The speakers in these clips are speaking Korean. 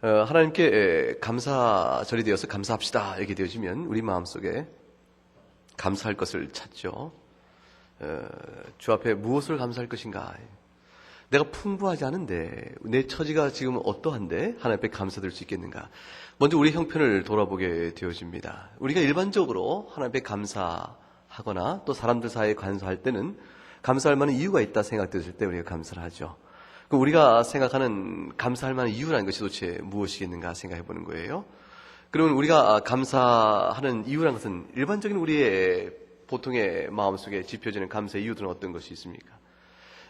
하나님께 감사절이 되어서 감사합시다 이렇게 되어지면 우리 마음속에 감사할 것을 찾죠. 주 앞에 무엇을 감사할 것인가? 내가 풍부하지 않은데 내 처지가 지금 어떠한데 하나님 앞에 감사드릴 수 있겠는가? 먼저 우리 형편을 돌아보게 되어집니다. 우리가 일반적으로 하나님 앞에 감사하거나 또 사람들 사이에 감사할 때는 감사할 만한 이유가 있다 생각되었을 때 우리가 감사를 하죠. 우리가 생각하는 감사할 만한 이유라는 것이 도대체 무엇이겠는가 생각해 보는 거예요. 그러면 우리가 감사하는 이유라는 것은 일반적인 우리의 보통의 마음속에 지펴지는 감사의 이유들은 어떤 것이 있습니까?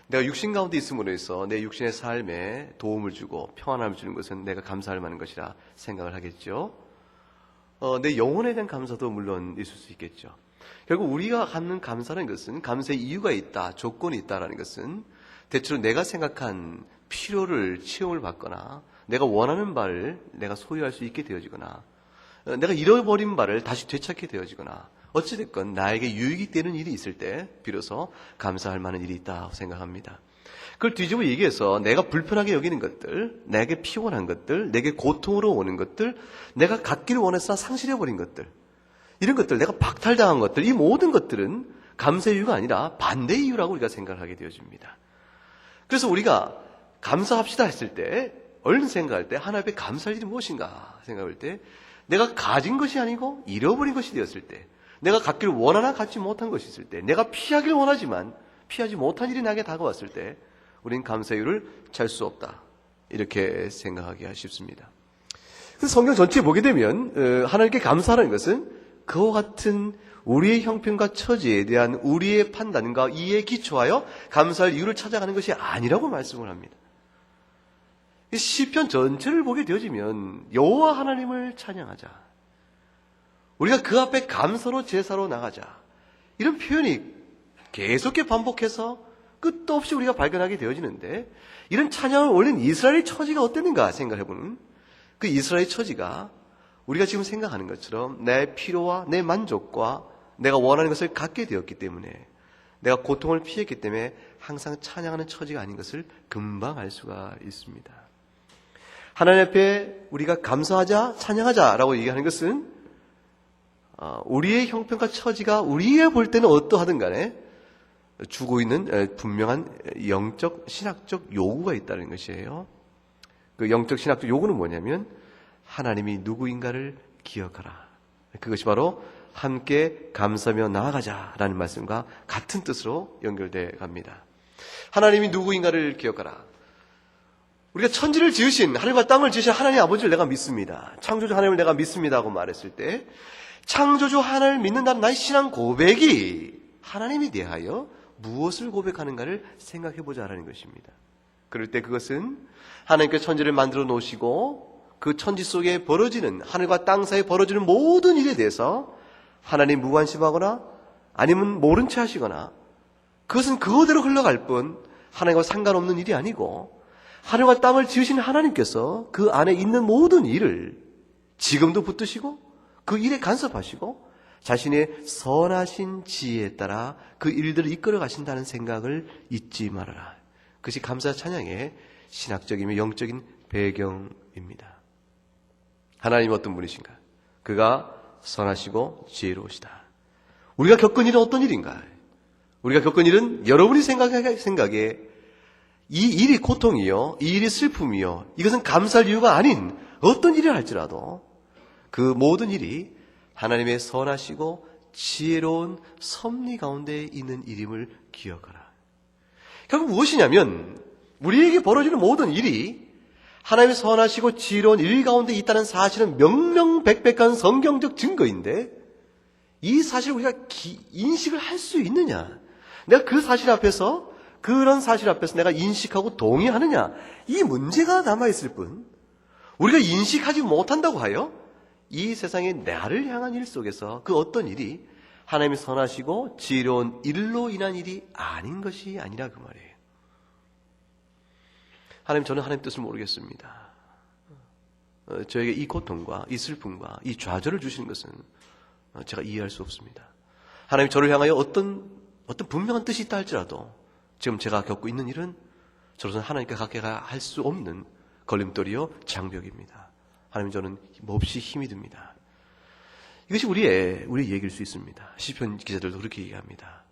내가 육신 가운데 있음으로 해서 내 육신의 삶에 도움을 주고 평안함을 주는 것은 내가 감사할 만한 것이라 생각을 하겠죠. 내 영혼에 대한 감사도 물론 있을 수 있겠죠. 결국 우리가 갖는 감사라는 것은 감사의 이유가 있다, 조건이 있다라는 것은 대체로 내가 생각한 필요를 채용을 받거나 내가 원하는 바를 내가 소유할 수 있게 되어지거나 내가 잃어버린 바를 다시 되찾게 되어지거나 어찌됐건 나에게 유익이 되는 일이 있을 때 비로소 감사할 만한 일이 있다고 생각합니다. 그걸 뒤집어 얘기해서 내가 불편하게 여기는 것들, 내게 피곤한 것들, 내게 고통으로 오는 것들, 내가 갖기를 원해서 상실해버린 것들, 이런 것들, 내가 박탈당한 것들, 이 모든 것들은 감사의 이유가 아니라 반대의 이유라고 우리가 생각을 하게 되어집니다. 그래서 우리가 감사합시다 했을 때 얼른 생각할 때 하나님 앞에 감사할 일이 무엇인가 생각할 때 내가 가진 것이 아니고 잃어버린 것이 되었을 때 내가 갖기를 원하나 갖지 못한 것이 있을 때 내가 피하길 원하지만 피하지 못한 일이 나에게 다가왔을 때 우리는 감사의 이유를 찾을 수 없다 이렇게 생각하기가 쉽습니다. 그래서 성경 전체에 보게 되면 하나님께 감사하는 것은 그와 같은 우리의 형편과 처지에 대한 우리의 판단과 이해에 기초하여 감사할 이유를 찾아가는 것이 아니라고 말씀을 합니다. 시편 전체를 보게 되어지면 여호와 하나님을 찬양하자, 우리가 그 앞에 감사로 제사로 나가자, 이런 표현이 계속해 반복해서 끝도 없이 우리가 발견하게 되어지는데 이런 찬양을 올린 이스라엘의 처지가 어땠는가 생각해보는 그 이스라엘의 처지가 우리가 지금 생각하는 것처럼 내 필요와 내 만족과 내가 원하는 것을 갖게 되었기 때문에 내가 고통을 피했기 때문에 항상 찬양하는 처지가 아닌 것을 금방 알 수가 있습니다. 하나님 앞에 우리가 감사하자, 찬양하자라고 얘기하는 것은 우리의 형편과 처지가 우리의 볼 때는 어떠하든 간에 주고 있는 분명한 영적, 신학적 요구가 있다는 것이에요. 그 영적, 신학적 요구는 뭐냐면 하나님이 누구인가를 기억하라. 그것이 바로 함께 감사하며 나아가자라는 말씀과 같은 뜻으로 연결되어 갑니다. 하나님이 누구인가를 기억하라. 우리가 천지를 지으신, 하늘과 땅을 지으신 하나님 아버지를 내가 믿습니다. 창조주 하나님을 내가 믿습니다 하고 말했을 때 창조주 하나님을 믿는다는 나의 신앙 고백이 하나님에 대하여 무엇을 고백하는가를 생각해보자라는 것입니다. 그럴 때 그것은 하나님께 천지를 만들어 놓으시고 그 천지 속에 벌어지는, 하늘과 땅 사이에 벌어지는 모든 일에 대해서 하나님 무관심하거나 아니면 모른 채 하시거나 그것은 그거대로 흘러갈 뿐 하나님과 상관없는 일이 아니고 하늘과 땅을 지으신 하나님께서 그 안에 있는 모든 일을 지금도 붙드시고 그 일에 간섭하시고 자신의 선하신 지혜에 따라 그 일들을 이끌어 가신다는 생각을 잊지 말아라. 그것이 감사 찬양의 신학적이며 영적인 배경입니다. 하나님이 어떤 분이신가? 그가 선하시고 지혜로우시다. 우리가 겪은 일은 어떤 일인가? 우리가 겪은 일은 여러분이 생각에 이 일이 고통이요, 이 일이 슬픔이요, 이것은 감사할 이유가 아닌 어떤 일을 할지라도 그 모든 일이 하나님의 선하시고 지혜로운 섭리 가운데 있는 일임을 기억하라. 결국 무엇이냐면 우리에게 벌어지는 모든 일이 하나님의 선하시고 지혜로운 일 가운데 있다는 사실은 명명백백한 성경적 증거인데 이 사실을 우리가 인식을 할 수 있느냐? 내가 그 사실 앞에서, 그런 사실 앞에서 내가 인식하고 동의하느냐? 이 문제가 남아있을 뿐 우리가 인식하지 못한다고 하여 이 세상의 나를 향한 일 속에서 그 어떤 일이 하나님이 선하시고 지혜로운 일로 인한 일이 아닌 것이 아니라 그 말이에요. 하나님, 저는 하나님 뜻을 모르겠습니다. 저에게 이 고통과 이 슬픔과 이 좌절을 주시는 것은 제가 이해할 수 없습니다. 하나님, 저를 향하여 어떤 분명한 뜻이 있다 할지라도 지금 제가 겪고 있는 일은 저로서는 하나님께 가까이 할 수 없는 걸림돌이요 장벽입니다. 하나님 저는 몹시 힘이 듭니다. 이것이 우리의 얘기일 수 있습니다. 시편 기자들도 그렇게 얘기합니다.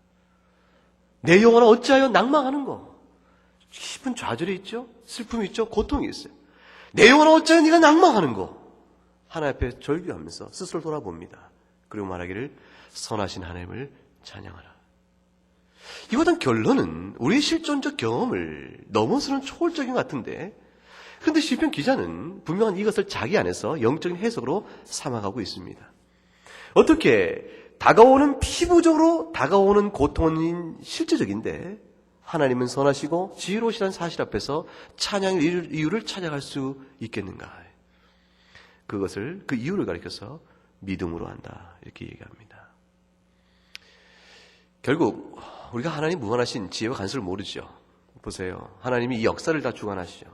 내 영혼아 어찌하여 낭망하는고? 깊은 좌절이 있죠. 슬픔이 있죠. 고통이 있어요. 내 영혼아 어찌하여 네가 낭망하는고? 하나님 앞에 절규하면서 스스로 돌아봅니다. 그리고 말하기를 선하신 하나님을 찬양하라. 이보단 결론은 우리의 실존적 경험을 넘어서는 초월적인 것 같은데, 그런데 시편 기자는 분명한 이것을 자기 안에서 영적인 해석으로 삼아가고 있습니다. 어떻게 다가오는 피부적으로 다가오는 고통은 실제적인데 하나님은 선하시고 지혜로우시다는 사실 앞에서 찬양의 이유를 찾아갈 수 있겠는가? 그 이유를 가리켜서 믿음으로 한다 이렇게 얘기합니다. 결국 우리가 하나님 무한하신 지혜와 간섭을 모르죠. 보세요. 하나님이 이 역사를 다 주관하시죠.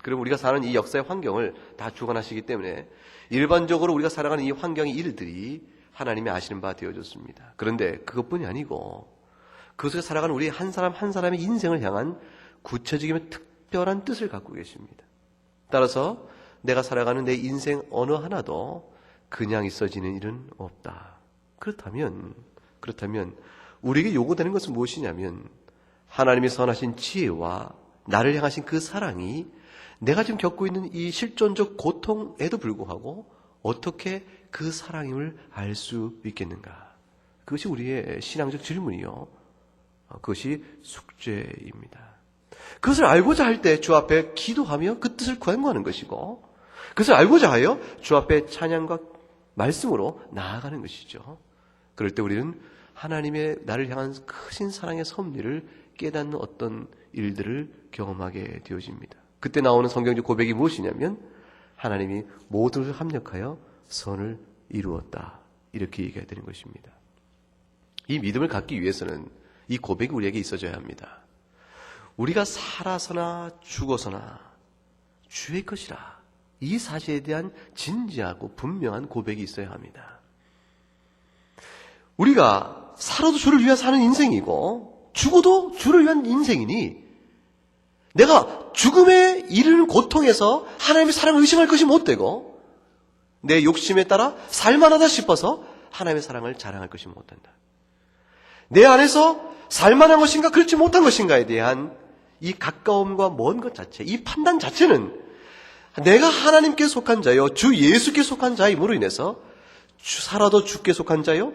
그리고 우리가 사는 이 역사의 환경을 다 주관하시기 때문에 일반적으로 우리가 살아가는 이 환경의 일들이 하나님이 아시는 바 되어졌습니다. 그런데 그것뿐이 아니고 그 속에 살아가는 우리 한 사람 한 사람의 인생을 향한 구체적이며 특별한 뜻을 갖고 계십니다. 따라서 내가 살아가는 내 인생 어느 하나도 그냥 있어지는 일은 없다. 그렇다면 우리에게 요구되는 것은 무엇이냐면 하나님이 선하신 지혜와 나를 향하신 그 사랑이 내가 지금 겪고 있는 이 실존적 고통에도 불구하고 어떻게 그 사랑임을 알 수 있겠는가? 그것이 우리의 신앙적 질문이요. 그것이 숙제입니다. 그것을 알고자 할 때 주 앞에 기도하며 그 뜻을 구하는 것이고, 그것을 알고자 하여 주 앞에 찬양과 말씀으로 나아가는 것이죠. 그럴 때 우리는 하나님의 나를 향한 크신 사랑의 섭리를 깨닫는 어떤 일들을 경험하게 되어집니다. 그때 나오는 성경적 고백이 무엇이냐면 하나님이 모든 것을 합력하여 선을 이루었다. 이렇게 얘기해야 되는 것입니다. 이 믿음을 갖기 위해서는 이 고백이 우리에게 있어져야 합니다. 우리가 살아서나 죽어서나 주의 것이라. 이 사실에 대한 진지하고 분명한 고백이 있어야 합니다. 우리가 살아도 주를 위해 사는 인생이고 죽어도 주를 위한 인생이니 내가 죽음에 이르는 고통에서 하나님의 사랑을 의심할 것이 못되고 내 욕심에 따라 살만하다 싶어서 하나님의 사랑을 자랑할 것이 못한다. 내 안에서 살만한 것인가 그렇지 못한 것인가에 대한 이 가까움과 먼 것 자체, 이 판단 자체는 내가 하나님께 속한 자요 주 예수께 속한 자임으로 인해서 살아도 주께 속한 자요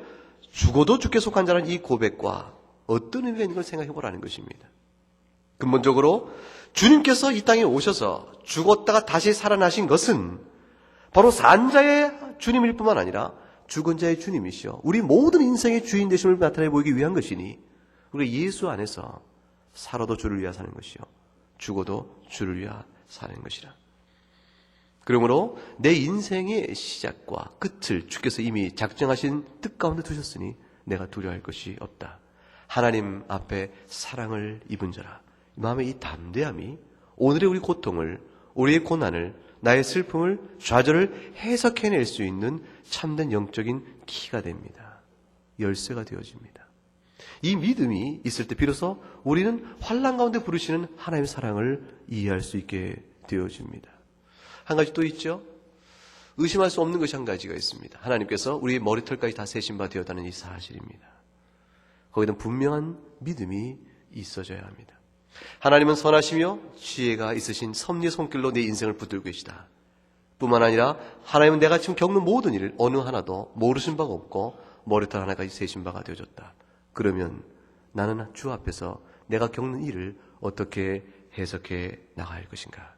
죽어도 주께 속한 자라는 이 고백과 어떤 의미가 있는 걸 생각해 보라는 것입니다. 근본적으로 주님께서 이 땅에 오셔서 죽었다가 다시 살아나신 것은 바로 산 자의 주님일 뿐만 아니라 죽은 자의 주님이시여 우리 모든 인생의 주인 되심을 나타내 보이기 위한 것이니 우리가 예수 안에서 살아도 주를 위하여 사는 것이요 죽어도 주를 위하여 사는 것이라. 그러므로 내 인생의 시작과 끝을 주께서 이미 작정하신 뜻 가운데 두셨으니 내가 두려워할 것이 없다. 하나님 앞에 사랑을 입은 자라. 마음의 이 담대함이 오늘의 우리 고통을, 우리의 고난을, 나의 슬픔을, 좌절을 해석해낼 수 있는 참된 영적인 키가 됩니다. 열쇠가 되어집니다. 이 믿음이 있을 때 비로소 우리는 환난 가운데 부르시는 하나님의 사랑을 이해할 수 있게 되어집니다. 한 가지 또 있죠. 의심할 수 없는 것이 한 가지가 있습니다. 하나님께서 우리의 머리털까지 다 세신 바 되었다는 이 사실입니다. 거기는 분명한 믿음이 있어져야 합니다. 하나님은 선하시며 지혜가 있으신 섭리의 손길로 내 인생을 붙들고 계시다. 뿐만 아니라 하나님은 내가 지금 겪는 모든 일을 어느 하나도 모르신 바가 없고 머리털 하나까지 세신 바가 되어졌다. 그러면 나는 주 앞에서 내가 겪는 일을 어떻게 해석해 나갈 것인가?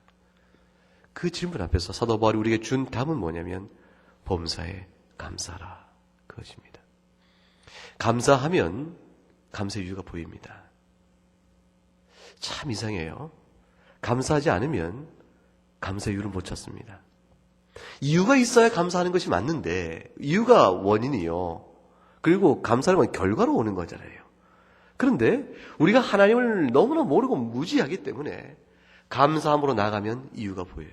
그 질문 앞에서 사도 바울이 우리에게 준 답은 뭐냐면 범사에 감사하라 그것입니다. 감사하면 감사의 이유가 보입니다. 참 이상해요. 감사하지 않으면 감사의 이유를 못 찾습니다. 이유가 있어야 감사하는 것이 맞는데 이유가 원인이요. 그리고 감사는 건 결과로 오는 거잖아요. 그런데 우리가 하나님을 너무나 모르고 무지하기 때문에 감사함으로 나아가면 이유가 보여요.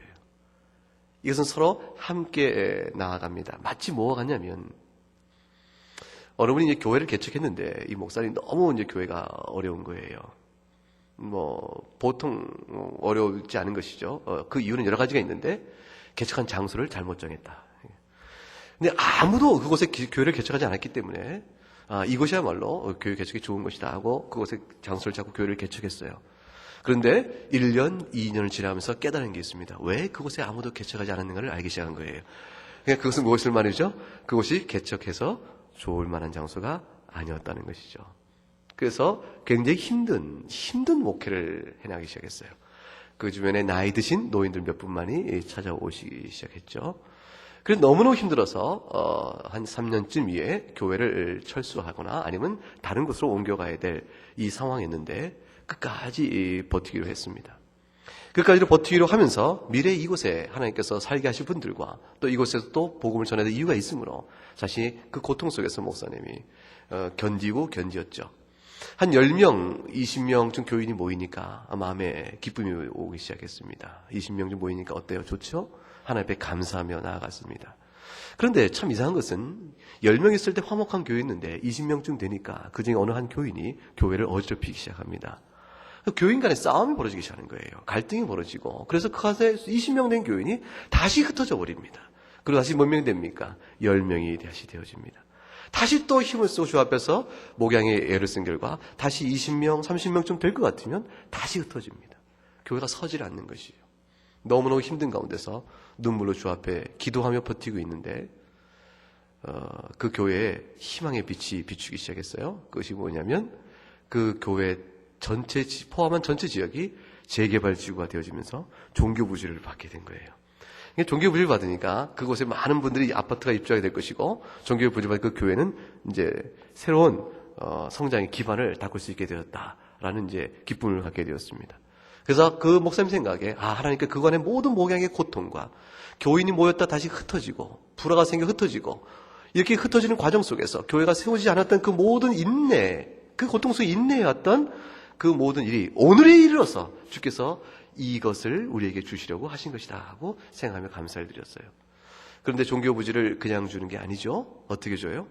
이것은 서로 함께 나아갑니다. 마치 뭐와 같냐면 어느 분이 이제 교회를 개척했는데 이 목사님 너무 이제 교회가 어려운 거예요. 보통 어려울지 않은 것이죠. 그 이유는 여러 가지가 있는데 개척한 장소를 잘못 정했다. 근데 아무도 그곳에 교회를 개척하지 않았기 때문에 이곳이야말로 교회 개척이 좋은 것이다 하고 그곳에 장소를 잡고 교회를 개척했어요. 그런데 1년, 2년을 지나면서 깨달은 게 있습니다. 왜 그곳에 아무도 개척하지 않았는가를 알기 시작한 거예요. 그러니까 그것은 무엇을 말이죠? 그곳이 개척해서 좋을 만한 장소가 아니었다는 것이죠. 그래서 굉장히 힘든 목회를 해나가기 시작했어요. 그 주변에 나이 드신 노인들 몇 분만이 찾아오시기 시작했죠. 그래서 너무너무 힘들어서 한 3년쯤 위에 교회를 철수하거나 아니면 다른 곳으로 옮겨가야 될 이 상황이었는데 끝까지 버티기로 했습니다. 끝까지 버티기로 하면서 미래 이곳에 하나님께서 살게 하실 분들과 또 이곳에서 또 복음을 전해야 될 이유가 있으므로 사실 그 고통 속에서 목사님이 견디었죠. 한 10명, 20명쯤 교인이 모이니까 마음에 기쁨이 오기 시작했습니다. 20명쯤 모이니까 어때요? 좋죠? 하나님 앞에 감사하며 나아갔습니다. 그런데 참 이상한 것은 10명 있을 때 화목한 교회였는데 20명쯤 되니까 그중에 어느 한 교인이 교회를 어지럽히기 시작합니다. 교인 간에 싸움이 벌어지기 시작하는 거예요. 갈등이 벌어지고 그래서 그 가서 20명 된 교인이 다시 흩어져 버립니다. 그리고 다시 몇 명이 됩니까? 10명이 다시 되어집니다. 다시 또 힘을 쓰고 주 앞에서 목양의 애를 쓴 결과 다시 20명, 30명쯤 될 것 같으면 다시 흩어집니다. 교회가 서질 않는 것이에요. 너무너무 힘든 가운데서 눈물로 주 앞에 기도하며 버티고 있는데 그 교회에 희망의 빛이 비추기 시작했어요. 그것이 뭐냐면 그 교회 전체 포함한 전체 지역이 재개발 지구가 되어지면서 종교 부지를 받게 된 거예요. 종교 부지를 받으니까 그곳에 많은 분들이 아파트가 입주하게 될 것이고 종교 부지를 받은 그 교회는 이제 새로운 성장의 기반을 닦을 수 있게 되었다라는 이제 기쁨을 갖게 되었습니다. 그래서 그 목사님 생각에 하나님께 그간의 모든 목양의 고통과 교인이 모였다 다시 흩어지고 불화가 생겨 흩어지고 이렇게 흩어지는 과정 속에서 교회가 세우지 않았던 그 모든 인내, 그 고통 속에 인내해왔던 그 모든 일이 오늘에 이르러서 주께서 이것을 우리에게 주시려고 하신 것이다 하고 생각하며 감사를 드렸어요. 그런데 종교 부지를 그냥 주는 게 아니죠. 어떻게 줘요?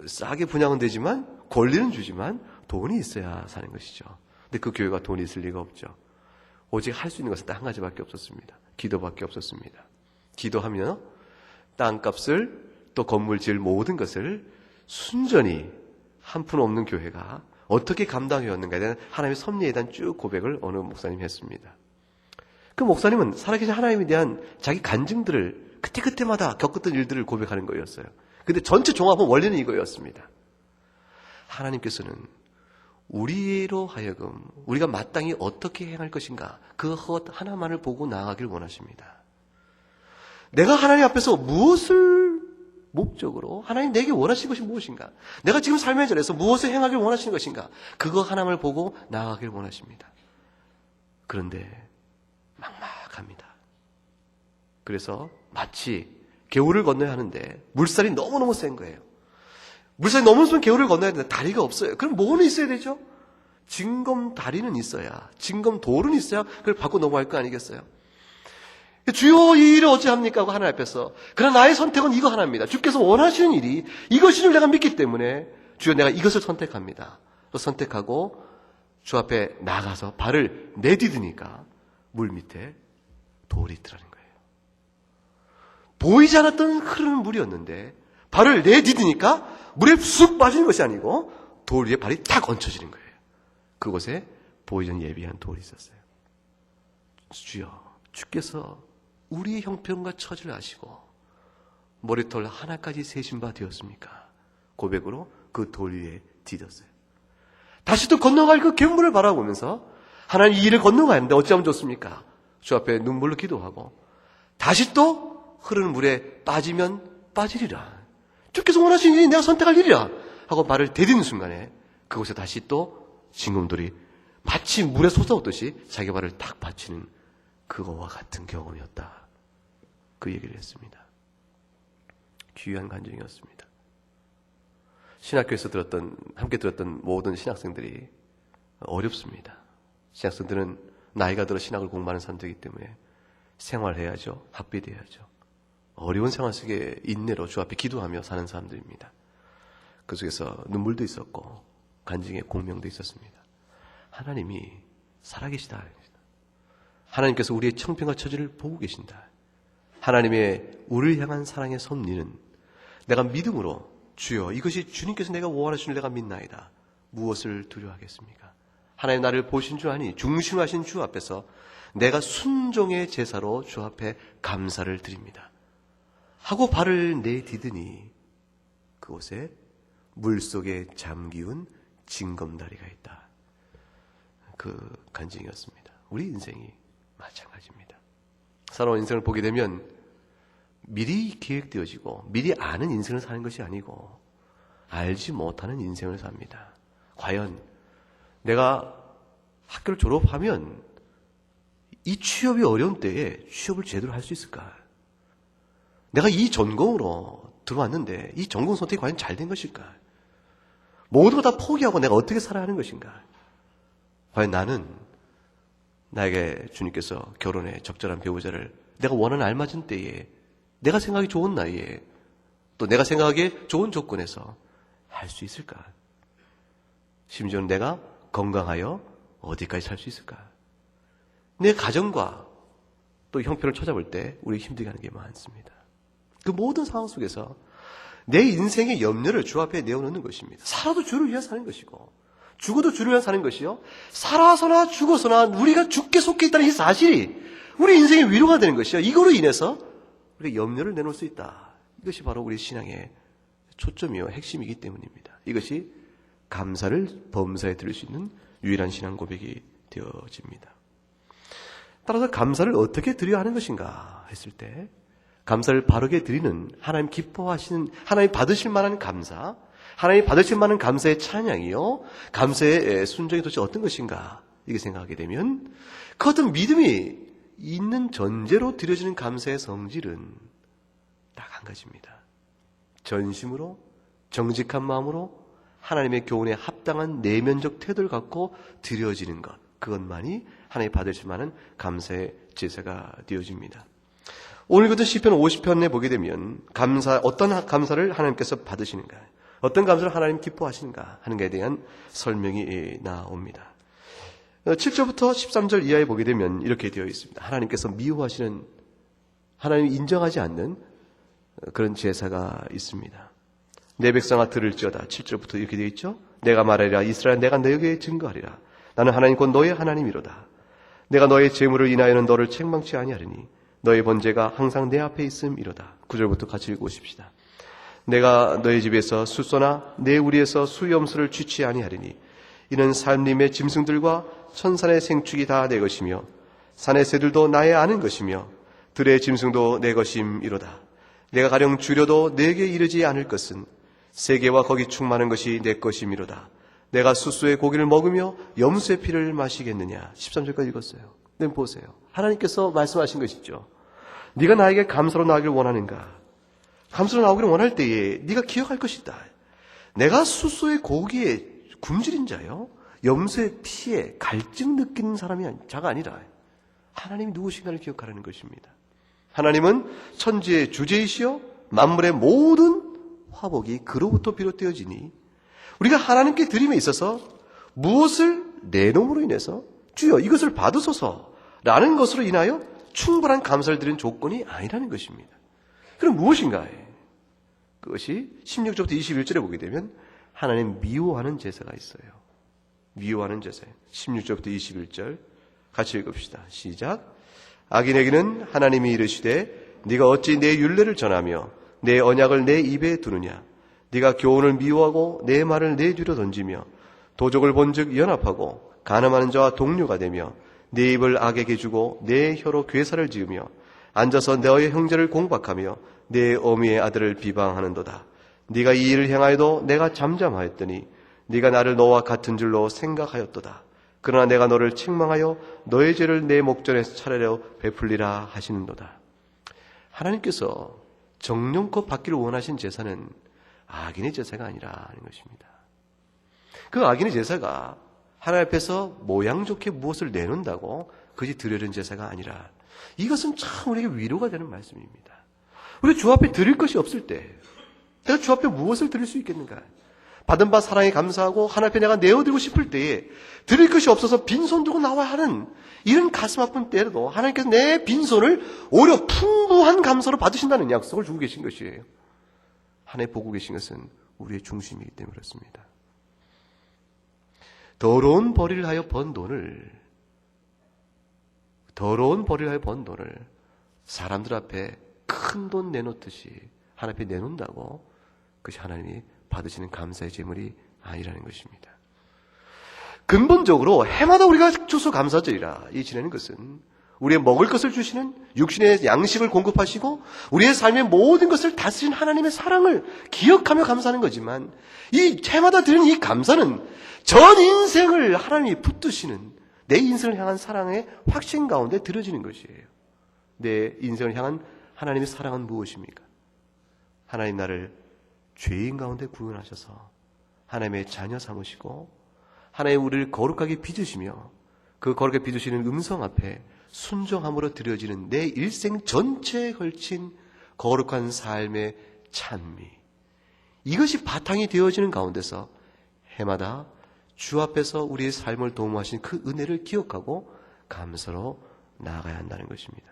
싸게 분양은 되지만 권리는 주지만 돈이 있어야 사는 것이죠. 근데 그 교회가 돈이 있을 리가 없죠. 오직 할 수 있는 것은 딱 한 가지밖에 없었습니다. 기도밖에 없었습니다. 기도하며 땅값을 또 건물 지을 모든 것을 순전히 한 푼 없는 교회가 어떻게 감당해왔는가에 대한 하나님의 섭리에 대한 쭉 고백을 어느 목사님이 했습니다. 그 목사님은 살아계신 하나님에 대한 자기 간증들을 그때그때마다 겪었던 일들을 고백하는 거였어요. 근데 전체 종합은 원리는 이거였습니다. 하나님께서는 우리로 하여금 우리가 마땅히 어떻게 행할 것인가 그것 하나만을 보고 나아가길 원하십니다. 내가 하나님 앞에서 무엇을 목적으로 하나님 내게 원하시는 것이 무엇인가? 내가 지금 삶의 절에서 무엇을 행하길 원하시는 것인가? 그거 하나만을 보고 나아가길 원하십니다. 그런데 막막합니다. 그래서 마치 개울을 건너야 하는데 물살이 너무너무 센 거예요. 물살이 너무 세면 개울을 건너야 되는데 다리가 없어요. 그럼 뭐는 있어야 되죠? 징검 다리는 있어야, 징검 돌은 있어야 그걸 밟고 넘어갈 거 아니겠어요? 주여 이 일을 어찌합니까? 하고 하나님 앞에서. 그러나 나의 선택은 이거 하나입니다. 주께서 원하시는 일이 이것인 줄 내가 믿기 때문에 주여 내가 이것을 선택합니다. 또 선택하고 주 앞에 나가서 발을 내디드니까 물 밑에 돌이 있더라는 거예요. 보이지 않았던 흐르는 물이었는데 발을 내디드니까 물에 쑥 빠지는 것이 아니고 돌 위에 발이 탁 얹혀지는 거예요. 그곳에 보이지 않는 예비한 돌이 있었어요. 주여 주께서 우리의 형편과 처지를 아시고 머리털 하나까지 세신 바 되었습니까? 고백으로 그 돌 위에 디뎠어요. 다시 또 건너갈 그 갯물을 바라보면서 하나님 이 일을 건너가야 하는데 어찌하면 좋습니까? 주 앞에 눈물로 기도하고 다시 또 흐르는 물에 빠지면 빠지리라. 주께서 원하시는 일이 내가 선택할 일이라 하고 발을 디디는 순간에 그곳에 다시 또 징검돌이 마치 물에 솟아오듯이 자기 발을 탁 받치는 그거와 같은 경험이었다. 그 얘기를 했습니다. 귀한 간증이었습니다. 신학교에서 함께 들었던 모든 신학생들이 어렵습니다. 신학생들은 나이가 들어 신학을 공부하는 사람들이기 때문에 생활해야죠. 합비돼야죠. 어려운 생활 속에 인내로 주 앞에 기도하며 사는 사람들입니다. 그 속에서 눈물도 있었고 간증의 공명도 있었습니다. 하나님이 살아계시다. 하나님께서 우리의 청평과 처지를 보고 계신다. 하나님의 우리를 향한 사랑의 섭리는 내가 믿음으로 주여 이것이 주님께서 내가 원하시는 내가 믿나이다. 무엇을 두려워하겠습니까? 하나님 나를 보신 줄 아니 중심하신 주 앞에서 내가 순종의 제사로 주 앞에 감사를 드립니다. 하고 발을 내디드니 그곳에 물속에 잠기운 징검다리가 있다. 그 간증이었습니다. 우리 인생이 마찬가지입니다. 살아온 인생을 보게 되면 미리 계획되어지고 미리 아는 인생을 사는 것이 아니고 알지 못하는 인생을 삽니다. 과연 내가 학교를 졸업하면 이 취업이 어려운 때에 취업을 제대로 할 수 있을까? 내가 이 전공으로 들어왔는데 이 전공 선택이 과연 잘 된 것일까? 모든 걸 다 포기하고 내가 어떻게 살아야 하는 것인가? 과연 나는 나에게 주님께서 결혼에 적절한 배우자를 내가 원하는 알맞은 때에 내가 생각이 좋은 나이에 또 내가 생각하기에 좋은 조건에서 할 수 있을까? 심지어는 내가 건강하여 어디까지 살 수 있을까? 내 가정과 또 형편을 찾아볼 때 우리 힘들게 하는 게 많습니다. 그 모든 상황 속에서 내 인생의 염려를 주 앞에 내어놓는 것입니다. 살아도 주를 위해 사는 것이고 죽어도 주를 위해 사는 것이요. 살아서나 죽어서나 우리가 죽게 속해 있다는 이 사실이 우리 인생의 위로가 되는 것이요. 이거로 인해서 우리가 염려를 내놓을 수 있다. 이것이 바로 우리 신앙의 초점이요 핵심이기 때문입니다. 이것이 감사를 범사에 드릴 수 있는 유일한 신앙 고백이 되어집니다. 따라서 감사를 어떻게 드려야 하는 것인가 했을 때 감사를 바르게 드리는 하나님 기뻐하시는 하나님 받으실 만한 감사, 하나님 받으실 만한 감사의 찬양이요 감사의 순종이 도대체 어떤 것인가 이렇게 생각하게 되면 그 어떤 믿음이 있는 전제로 드려지는 감사의 성질은 딱 한 가지입니다. 전심으로 정직한 마음으로 하나님의 교훈에 합당한 내면적 태도를 갖고 드려지는 것, 그것만이 하나님 받으실 만한 감사의 제사가 되어집니다. 오늘 같은 시편 50편에 보게 되면 어떤 감사를 하나님께서 받으시는가, 어떤 감사를 하나님 기뻐하시는가 하는 것에 대한 설명이 나옵니다. 7절부터 13절 이하에 보게 되면 이렇게 되어 있습니다. 하나님께서 미워하시는, 하나님이 인정하지 않는 그런 제사가 있습니다. 내 백성아 들을지어다. 7절부터 이렇게 되어 있죠. 내가 말하리라 이스라엘 내가 너에게 증거하리라. 나는 하나님 곧 너의 하나님이로다. 내가 너의 재물을 인하여는 너를 책망치 아니하리니 너의 번제가 항상 내 앞에 있음이로다. 9절부터 같이 읽어보십시다. 내가 너의 집에서 숫소나 내 우리에서 수염수를 취치 아니하리니 이는 산림의 짐승들과 천산의 생축이 다 내 것이며 산의 새들도 나의 아는 것이며 들의 짐승도 내 것임이로다. 내가 가령 주려도 내게 이르지 않을 것은 세계와 거기 충만한 것이 내 것임이로다. 내가 숫소의 고기를 먹으며 염소의 피를 마시겠느냐. 13절까지 읽었어요. 네, 보세요. 하나님께서 말씀하신 것이죠. 네가 나에게 감사로 나오기를 원하는가? 감사로 나오기를 원할 때에 네가 기억할 것이다. 내가 숫소의 고기에 굶주린 자요, 염소의 피에 갈증 느끼는 사람이 자가 아니라 하나님이 누구신가를 기억하라는 것입니다. 하나님은 천지의 주제이시여 만물의 모든 화복이 그로부터 비롯되어지니 우리가 하나님께 드림에 있어서 무엇을 내놓음으로 인해서 주여 이것을 받으소서라는 것으로 인하여 충분한 감사를 드리는 조건이 아니라는 것입니다. 그럼 무엇인가? 그것이 16절부터 21절에 보게 되면 하나님 미워하는 제사가 있어요. 미워하는 제사예요. 16절부터 21절 같이 읽읍시다. 시작. 악인에게는 하나님이 이르시되 네가 어찌 내 율례를 전하며 내 언약을 내 입에 두느냐. 네가 교훈을 미워하고 내 말을 내 뒤로 던지며 도적을 본즉 연합하고 간음하는 자와 동료가 되며 내 입을 악에게 주고 내 혀로 괴사를 지으며 앉아서 너의 형제를 공박하며 내 어미의 아들을 비방하는도다. 네가 이 일을 행하여도 내가 잠잠하였더니 네가 나를 너와 같은 줄로 생각하였도다. 그러나 내가 너를 책망하여 너의 죄를 내 목전에서 차례로 베풀리라 하시는도다. 하나님께서 정령껏 받기를 원하신 제사는 악인의 제사가 아니라는 것입니다. 그 악인의 제사가 하나님 앞에서 모양 좋게 무엇을 내놓는다고 그것이 드려진 제사가 아니라, 이것은 참 우리에게 위로가 되는 말씀입니다. 우리 주 앞에 드릴 것이 없을 때 내가 주 앞에 무엇을 드릴 수 있겠는가? 받은 바 사랑에 감사하고 하나님 앞에 내가 내어드리고 싶을 때에 드릴 것이 없어서 빈손 들고 나와야 하는 이런 가슴 아픈 때에도 하나님께서 내 빈손을 오히려 풍부한 감사로 받으신다는 약속을 주고 계신 것이에요. 하나님 보고 계신 것은 우리의 중심이기 때문에 그렇습니다. 더러운 벌이를 하여 번 돈을 사람들 앞에 큰 돈 내놓듯이 하나님 앞에 내놓는다고 그것이 하나님이 받으시는 감사의 제물이 아니라는 것입니다. 근본적으로 해마다 우리가 추수감사절이라 이 지내는 것은 우리의 먹을 것을 주시는 육신의 양식을 공급하시고 우리의 삶의 모든 것을 다스린 하나님의 사랑을 기억하며 감사하는 거지만 이 해마다 드리는 이 감사는 전 인생을 하나님이 붙드시는 내 인생을 향한 사랑의 확신 가운데 들어지는 것이에요. 내 인생을 향한 하나님의 사랑은 무엇입니까? 하나님 나를 죄인 가운데 구원하셔서 하나님의 자녀 삼으시고 하나님 우리를 거룩하게 빚으시며 그 거룩하게 빚으시는 음성 앞에 순종함으로 드려지는 내 일생 전체에 걸친 거룩한 삶의 찬미, 이것이 바탕이 되어지는 가운데서 해마다 주 앞에서 우리의 삶을 도모하신 그 은혜를 기억하고 감사로 나아가야 한다는 것입니다.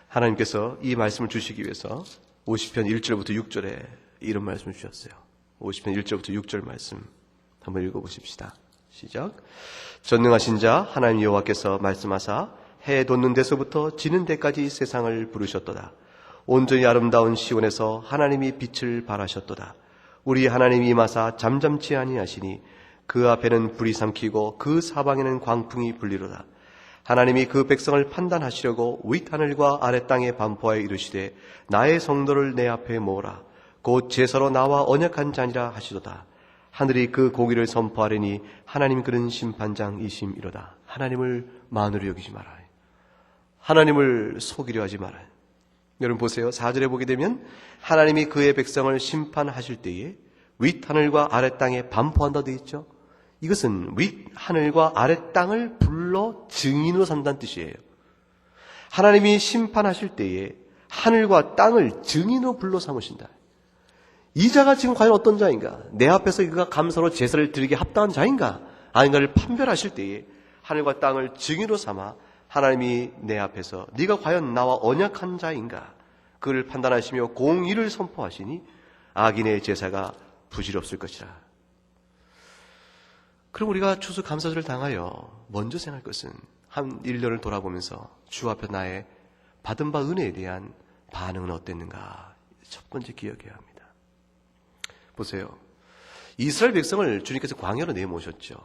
하나님께서 이 말씀을 주시기 위해서 50편 1절부터 6절에 이런 말씀을 주셨어요. 50편 1절부터 6절 말씀 한번 읽어보십시다. 시작. 전능하신 자 하나님 여호와께서 말씀하사 해 돋는 데서부터 지는 데까지 세상을 부르셨도다. 온전히 아름다운 시온에서 하나님이 빛을 발하셨도다. 우리 하나님이 임하사 잠잠치 아니하시니 그 앞에는 불이 삼키고 그 사방에는 광풍이 불리로다. 하나님이 그 백성을 판단하시려고 윗하늘과 아래 땅에 반포하여 이르시되 나의 성도를 내 앞에 모으라. 곧 제사로 나와 언약한 자니라 하시도다. 하늘이 그 공의를 선포하리니 하나님 그는 심판장이심이로다. 하나님을 만으로 여기지 마라. 하나님을 속이려 하지 마라. 여러분 보세요. 4절에 보게 되면 하나님이 그의 백성을 심판하실 때에 윗하늘과 아래 땅에 반포한다 되어 있죠. 이것은 윗하늘과 아래 땅을 불러 증인으로 산다는 뜻이에요. 하나님이 심판하실 때에 하늘과 땅을 증인으로 불러 삼으신다. 이 자가 지금 과연 어떤 자인가? 내 앞에서 그가 감사로 제사를 드리게 합당한 자인가? 아닌가를 판별하실 때에 하늘과 땅을 증인으로 삼아 하나님이 내 앞에서 네가 과연 나와 언약한 자인가? 그를 판단하시며 공의를 선포하시니 악인의 제사가 부질없을 것이라. 그럼 우리가 추수감사절을 당하여 먼저 생각할 것은 한 1년을 돌아보면서 주 앞에 나의 받은 바 은혜에 대한 반응은 어땠는가? 첫 번째 기억해야 합니다. 보세요. 이스라엘 백성을 주님께서 광야로 내모셨죠.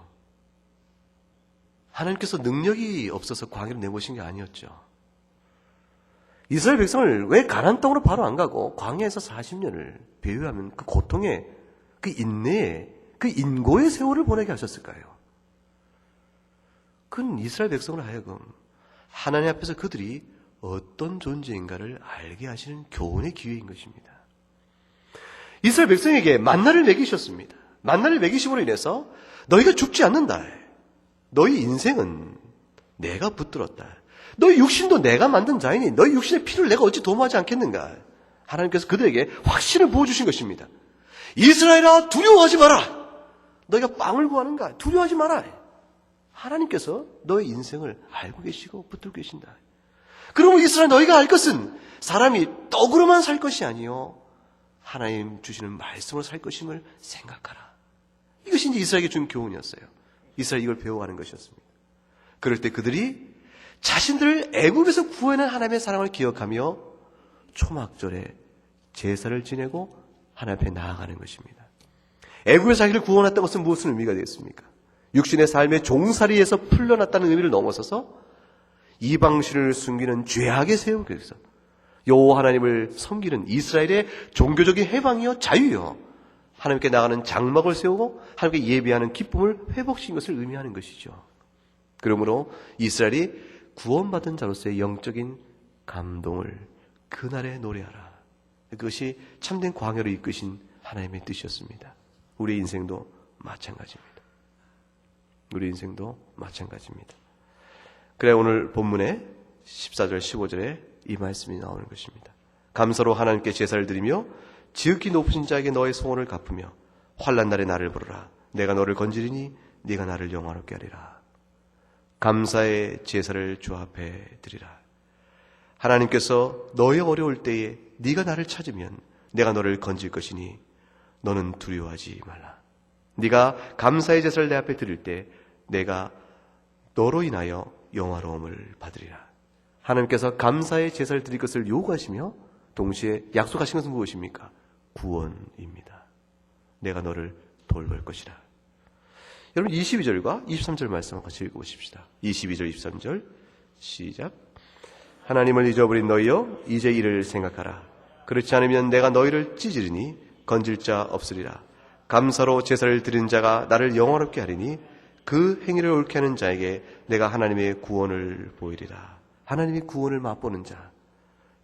하나님께서 능력이 없어서 광야로 내모신 게 아니었죠. 이스라엘 백성을 왜 가나안 땅으로 바로 안 가고 광야에서 40년을 배회하면 그 고통에, 그 인내에, 그 인고의 세월을 보내게 하셨을까요? 그건 이스라엘 백성을 하여금 하나님 앞에서 그들이 어떤 존재인가를 알게 하시는 교훈의 기회인 것입니다. 이스라엘 백성에게 만나를 먹이셨습니다. 만나를 먹이심으로 인해서 너희가 죽지 않는다. 너희 인생은 내가 붙들었다. 너희 육신도 내가 만든 자이니 너희 육신의 피를 내가 어찌 도모하지 않겠는가. 하나님께서 그들에게 확신을 부어주신 것입니다. 이스라엘아 두려워하지 마라. 너희가 빵을 구하는가? 두려워하지 마라. 하나님께서 너의 인생을 알고 계시고 붙들고 계신다. 그러므로 이스라엘 너희가 알 것은 사람이 떡으로만 살 것이 아니요 하나님 주시는 말씀으로 살 것임을 생각하라. 이것이 이제 이스라엘에게 준 교훈이었어요. 이스라엘이 이걸 배워가는 것이었습니다. 그럴 때 그들이 자신들을 애굽에서 구해낸 하나님의 사랑을 기억하며 초막절에 제사를 지내고 하나님 앞에 나아가는 것입니다. 애굽의 자기를 구원했다는 것은 무슨 의미가 되겠습니까? 육신의 삶의 종살이에서 풀려났다는 의미를 넘어서서 이방신을 숨기는 죄악의 세력에서 여호와 하나님을 섬기는 이스라엘의 종교적인 해방이요 자유요 하나님께 나가는 장막을 세우고 하나님께 예배하는 기쁨을 회복시킨 것을 의미하는 것이죠. 그러므로 이스라엘이 구원받은 자로서의 영적인 감동을 그날에 노래하라. 그것이 참된 광야로 이끄신 하나님의 뜻이었습니다. 우리 인생도 마찬가지입니다. 우리 인생도 마찬가지입니다. 그래 오늘 본문에 14절 15절에 이 말씀이 나오는 것입니다. 감사로 하나님께 제사를 드리며 지극히 높으신 자에게 너의 소원을 갚으며 환난 날에 나를 부르라. 내가 너를 건지리니 네가 나를 영화롭게 하리라. 감사의 제사를 주 앞에 드리라. 하나님께서 너의 어려울 때에 네가 나를 찾으면 내가 너를 건질 것이니 너는 두려워하지 말라. 네가 감사의 제사를 내 앞에 드릴 때 내가 너로 인하여 영화로움을 받으리라. 하나님께서 감사의 제사를 드릴 것을 요구하시며 동시에 약속하신 것은 무엇입니까? 구원입니다. 내가 너를 돌볼 것이라. 여러분 22절과 23절 말씀 같이 읽어보십시다. 22절 23절 시작. 하나님을 잊어버린 너희여 이제 이를 생각하라. 그렇지 않으면 내가 너희를 찢으리니 건질 자 없으리라. 감사로 제사를 드린 자가 나를 영화롭게 하리니 그 행위를 옳게 하는 자에게 내가 하나님의 구원을 보이리라. 하나님의 구원을 맛보는 자,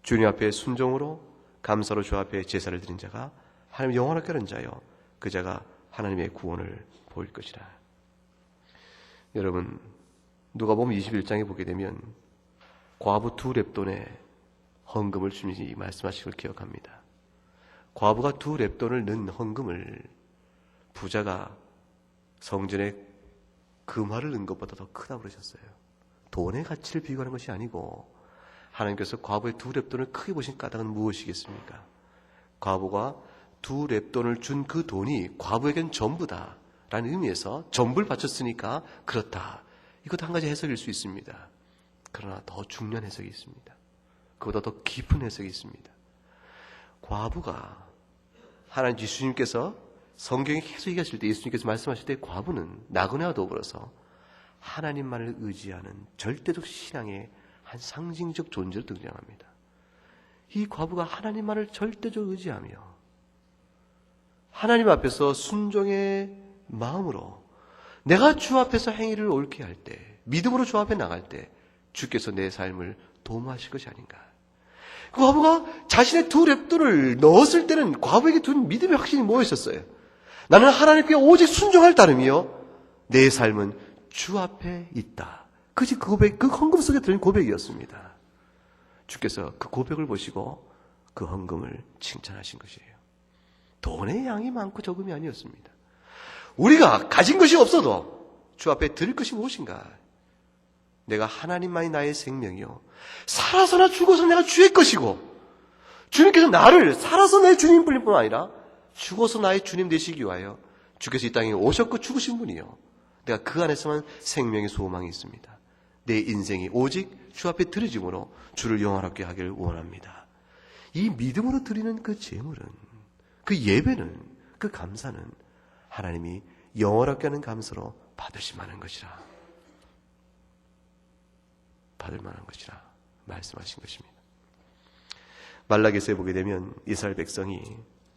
주님 앞에 순종으로 감사로 주 앞에 제사를 드린 자가 하나님 영원하게 하는 자요, 그 자가 하나님의 구원을 보일 것이라. 여러분, 누가복음 21장에 보게 되면 과부 두 렙돈의 헌금을 주님이 말씀하신 걸 기억합니다. 과부가 두 렙돈을 넣은 헌금을 부자가 성전에 금화를 넣은 것보다 더 크다고 그러셨어요. 돈의 가치를 비교하는 것이 아니고 하나님께서 과부의 두 렙돈을 크게 보신 까닭은 무엇이겠습니까? 과부가 두 렙돈을 준 그 돈이 과부에겐 전부다 라는 의미에서 전부를 바쳤으니까 그렇다. 이것도 한 가지 해석일 수 있습니다. 그러나 더 중요한 해석이 있습니다. 그보다 더 깊은 해석이 있습니다. 과부가 하나님 예수님께서 성경에 계속 얘기하실 때, 예수님께서 말씀하실 때 과부는 나그네와 더불어서 하나님만을 의지하는 절대적 신앙의 한 상징적 존재로 등장합니다. 이 과부가 하나님만을 절대적 의지하며 하나님 앞에서 순종의 마음으로 내가 주 앞에서 행위를 옳게 할 때, 믿음으로 주 앞에 나갈 때 주께서 내 삶을 도모하실 것이 아닌가. 그 과부가 자신의 두 렙돈을 넣었을 때는 과부에게 둔 믿음의 확신이 무엇이었어요? 나는 하나님께 오직 순종할 따름이요 내 삶은 주 앞에 있다. 그것이 그 고백, 그 헌금 속에 들린 고백이었습니다. 주께서 그 고백을 보시고 그 헌금을 칭찬하신 것이에요. 돈의 양이 많고 적음이 아니었습니다. 우리가 가진 것이 없어도 주 앞에 드릴 것이 무엇인가? 내가 하나님만이 나의 생명이요 살아서나 죽어서 내가 주의 것이고, 주님께서 나를 살아서 내 주님 불릴 뿐 아니라 죽어서 나의 주님 되시기 위하여 주께서 이 땅에 오셨고 죽으신 분이요, 내가 그 안에서만 생명의 소망이 있습니다. 내 인생이 오직 주 앞에 드려짐으로 주를 영화롭게 하기를 원합니다. 이 믿음으로 드리는 그 제물은, 그 예배는, 그 감사는 하나님이 영화롭게 하는 감사로 받으실 만한 것이라, 받을 만한 것이라 말씀하신 것입니다. 말라기서에 보게 되면 이스라엘 백성이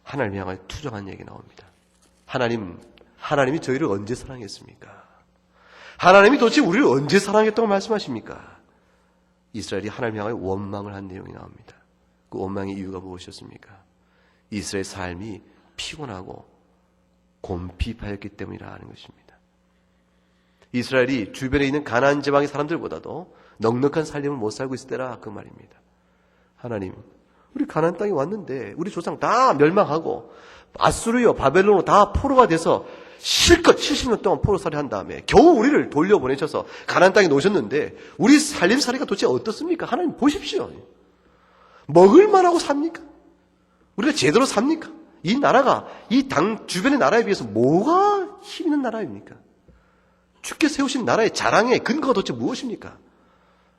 하나님을 향하여 투정한 얘기 나옵니다. 하나님이 저희를 언제 사랑했습니까? 하나님이 도대체 우리를 언제 사랑했다고 말씀하십니까? 이스라엘이 하나님을 향하여 원망을 한 내용이 나옵니다. 그 원망의 이유가 무엇이었습니까? 이스라엘의 삶이 피곤하고 곤핍하였기 때문이라는 것입니다. 이스라엘이 주변에 있는 가나안 지방의 사람들보다도 넉넉한 삶을 못 살고 있을 때라 그 말입니다. 하나님, 우리 가나안 땅에 왔는데 우리 조상 다 멸망하고 아수르요 바벨론으로 다 포로가 돼서 실컷 70년 동안 포로살이 한 다음에 겨우 우리를 돌려보내셔서 가나안 땅에 놓으셨는데 우리 살림살이가 도대체 어떻습니까? 하나님 보십시오. 먹을 만하고 삽니까? 우리가 제대로 삽니까? 이 나라가 이 당 주변의 나라에 비해서 뭐가 힘 있는 나라입니까? 주께 세우신 나라의 자랑의 근거가 도대체 무엇입니까?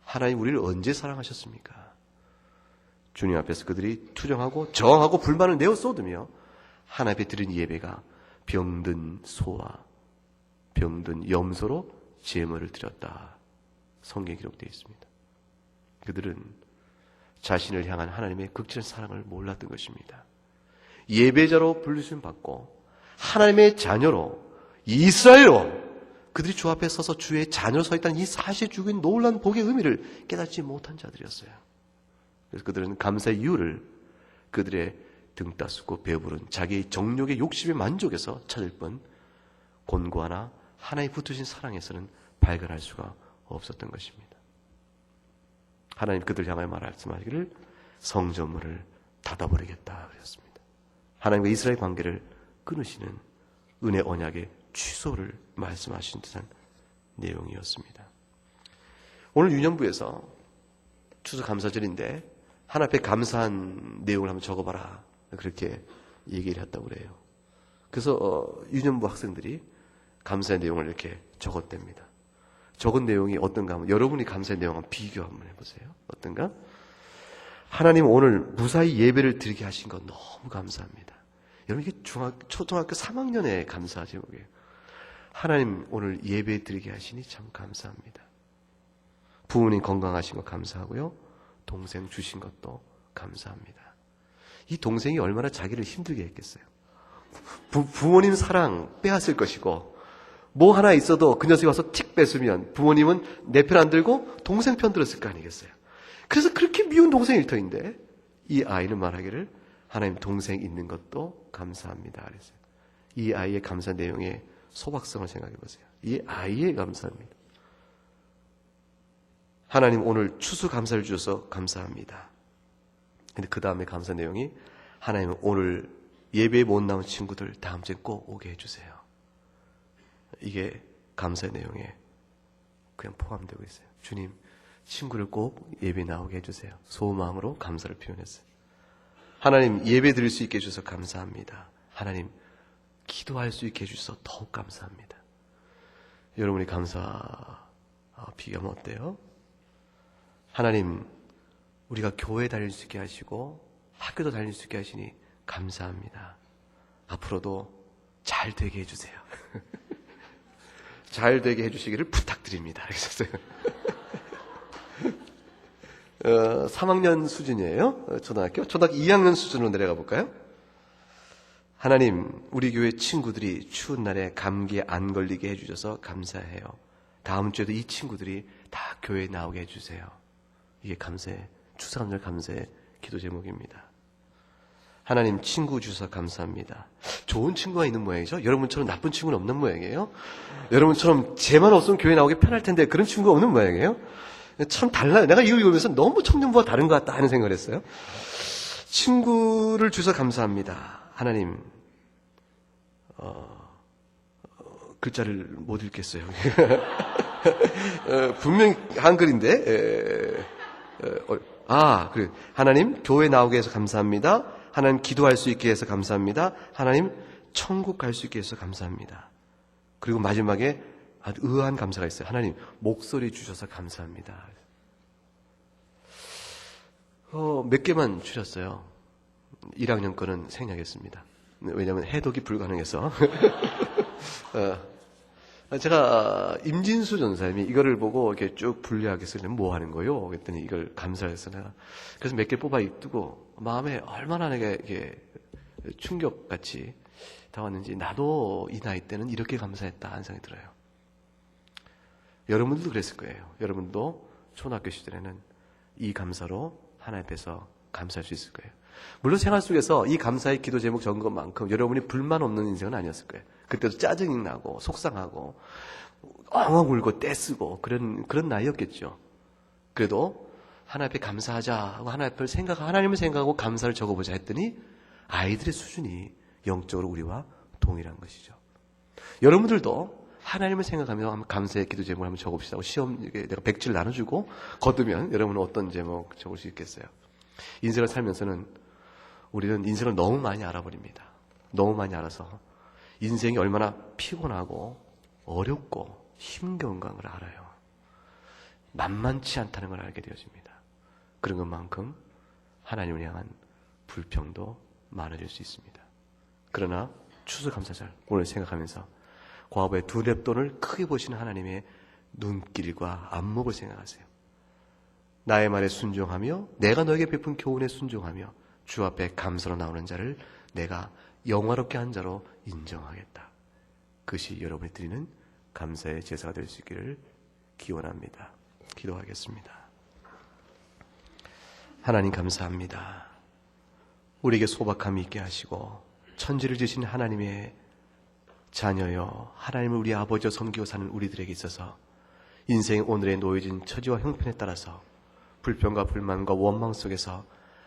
하나님 우리를 언제 사랑하셨습니까? 주님 앞에서 그들이 투정하고 저항하고 불만을 내어 쏟으며 하나님 앞에 드린 예배가 병든 소와 병든 염소로 제물을 드렸다. 성경에 기록되어 있습니다. 그들은 자신을 향한 하나님의 극진한 사랑을 몰랐던 것입니다. 예배자로 불리심 받고 하나님의 자녀로 이스라엘로 그들이 주 앞에 서서 주의 자녀로 서 있다는 이 사실에 주고 있는 놀라운 복의 의미를 깨닫지 못한 자들이었어요. 그래서 그들은 감사의 이유를 그들의 등 따숩고 배부른 자기의 정욕의 욕심의 만족에서 찾을 뿐 곤고하나 하나님 붙으신 사랑에서는 발견할 수가 없었던 것입니다. 하나님 그들 향하여 말씀하시기를 성전문을 닫아버리겠다 그랬습니다. 하나님과 이스라엘 관계를 끊으시는 은혜 언약의 취소를 말씀하신 듯한 내용이었습니다. 오늘 유년부에서 추수감사절인데 하나님 앞에 감사한 내용을 한번 적어봐라, 그렇게 얘기를 했다고 그래요. 그래서 유년부 학생들이 감사의 내용을 이렇게 적었답니다. 적은 내용이 어떤가 하면 여러분이 감사의 내용 한번 비교 한번 해보세요. 어떤가? 하나님 오늘 무사히 예배를 드리게 하신 건 너무 감사합니다. 여러분 이게 초등학교 3학년의 감사 제목이에요. 하나님 오늘 예배 드리게 하시니 참 감사합니다. 부모님 건강하신 것 감사하고요. 동생 주신 것도 감사합니다. 이 동생이 얼마나 자기를 힘들게 했겠어요. 부모님 사랑 빼앗을 것이고 뭐 하나 있어도 그 녀석이 와서 틱 뺏으면 부모님은 내 편 안 들고 동생 편 들었을 거 아니겠어요. 그래서 그렇게 미운 동생 일터인데 이 아이는 말하기를 하나님 동생 있는 것도 감사합니다 그랬어요. 이 아이의 감사 내용의 소박성을 생각해 보세요. 이 아이의 감사입니다. 하나님 오늘 추수감사를 주셔서 감사합니다. 근데 그 다음에 감사 내용이 하나님 오늘 예배에 못 나온 친구들 다음 주에 꼭 오게 해주세요. 이게 감사의 내용에 그냥 포함되고 있어요. 주님, 친구를 꼭 예배 나오게 해주세요. 소마음으로 감사를 표현했어요. 하나님 예배 드릴 수 있게 해주셔서 감사합니다. 하나님 기도할 수 있게 해주셔서 더욱 감사합니다. 여러분이 감사 비교하면 어때요? 하나님 우리가 교회 다닐 수 있게 하시고 학교도 다닐 수 있게 하시니 감사합니다. 앞으로도 잘 되게 해주세요. 잘 되게 해주시기를 부탁드립니다. 이러셨어요. 3학년 수준이에요. 초등학교 2학년 수준으로 내려가 볼까요? 하나님 우리 교회 친구들이 추운 날에 감기에 안 걸리게 해주셔서 감사해요. 다음 주에도 이 친구들이 다 교회에 나오게 해주세요. 이게 감사의 추수감사절 감사의 기도 제목입니다. 하나님 친구 주셔서 감사합니다. 좋은 친구가 있는 모양이죠. 여러분처럼 나쁜 친구는 없는 모양이에요. 여러분처럼 쟤만 없으면 교회 나오기 편할 텐데 그런 친구가 없는 모양이에요. 참 달라요. 내가 이거 읽으면서 너무 청년부와 다른 것 같다 하는 생각을 했어요. 친구를 주셔서 감사합니다. 하나님 글자를 못 읽겠어요. 분명히 한글인데 그래. 하나님 교회 나오게 해서 감사합니다. 하나님 기도할 수 있게 해서 감사합니다. 하나님 천국 갈 수 있게 해서 감사합니다. 그리고 마지막에 아주 의아한 감사가 있어요. 하나님 목소리 주셔서 감사합니다. 몇 개만 주셨어요. 1학년 거는 생략했습니다. 왜냐하면 해독이 불가능해서. 제가 임진수 전사님이 이거를 보고 이렇게 쭉 분리하게 쓰려면 뭐 하는 거요? 그랬더니 이걸 감사해서 내가 그래서 몇 개 뽑아 입두고 마음에 얼마나 내게 이게 충격같이 다왔는지 나도 이 나이 때는 이렇게 감사했다 하는 생각이 들어요. 여러분들도 그랬을 거예요. 여러분도 초등학교 시절에는 이 감사로 하나님 앞에서 감사할 수 있을 거예요. 물론 생활 속에서 이 감사의 기도 제목 적은 것만큼 여러분이 불만 없는 인생은 아니었을 거예요. 그때도 짜증이 나고 속상하고 엉엉 울고 떼쓰고 그런 나이였겠죠. 그래도 하나님 앞에 감사하자 하고 하나님을 생각하고 감사를 적어보자 했더니 아이들의 수준이 영적으로 우리와 동일한 것이죠. 여러분들도 하나님을 생각하며 한번 감사의 기도 제목을 한번 적읍시다. 시험 내가 100줄 나눠주고 거두면 여러분은 어떤 제목 적을 수 있겠어요? 인생을 살면서는 우리는 인생을 너무 많이 알아버립니다. 너무 많이 알아서 인생이 얼마나 피곤하고 어렵고 힘겨운 걸 알아요. 만만치 않다는 걸 알게 되어집니다. 그런 것만큼 하나님을 향한 불평도 많아질 수 있습니다. 그러나 추수감사절 오늘 생각하면서 과거의 두 렙돈을 크게 보시는 하나님의 눈길과 안목을 생각하세요. 나의 말에 순종하며 내가 너에게 베푼 교훈에 순종하며 주 앞에 감사로 나오는 자를 내가 영화롭게 한 자로 인정하겠다. 그것이 여러분이 드리는 감사의 제사가 될 수 있기를 기원합니다. 기도하겠습니다. 하나님 감사합니다. 우리에게 소박함이 있게 하시고 천지를 지신 하나님의 자녀여 하나님을 우리 아버지와 섬기고 사는 우리들에게 있어서 인생 오늘의 놓여진 처지와 형편에 따라서 불평과 불만과 원망 속에서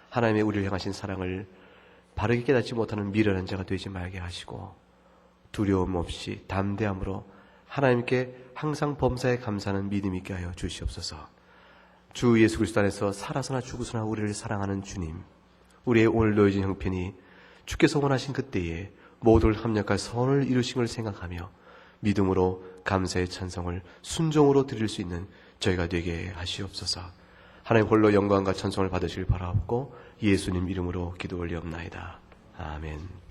하나님의 우리를 향하신 사랑을 바르게 깨닫지 못하는 미련한 자가 되지 말게 하시고 두려움 없이 담대함으로 하나님께 항상 범사에 감사하는 믿음 있게 하여 주시옵소서. 주 예수 그리스도 안에서 살아서나 죽으서나 우리를 사랑하는 주님, 우리의 오늘 놓여진 형편이 주께서 원하신 그때에 모두를 합력할 선을 이루신 걸 생각하며 믿음으로 감사의 찬송을 순종으로 드릴 수 있는 저희가 되게 하시옵소서. 하나님 홀로 영광과 찬송을 받으시길 바라옵고 예수님 이름으로 기도 올리옵나이다. 아멘.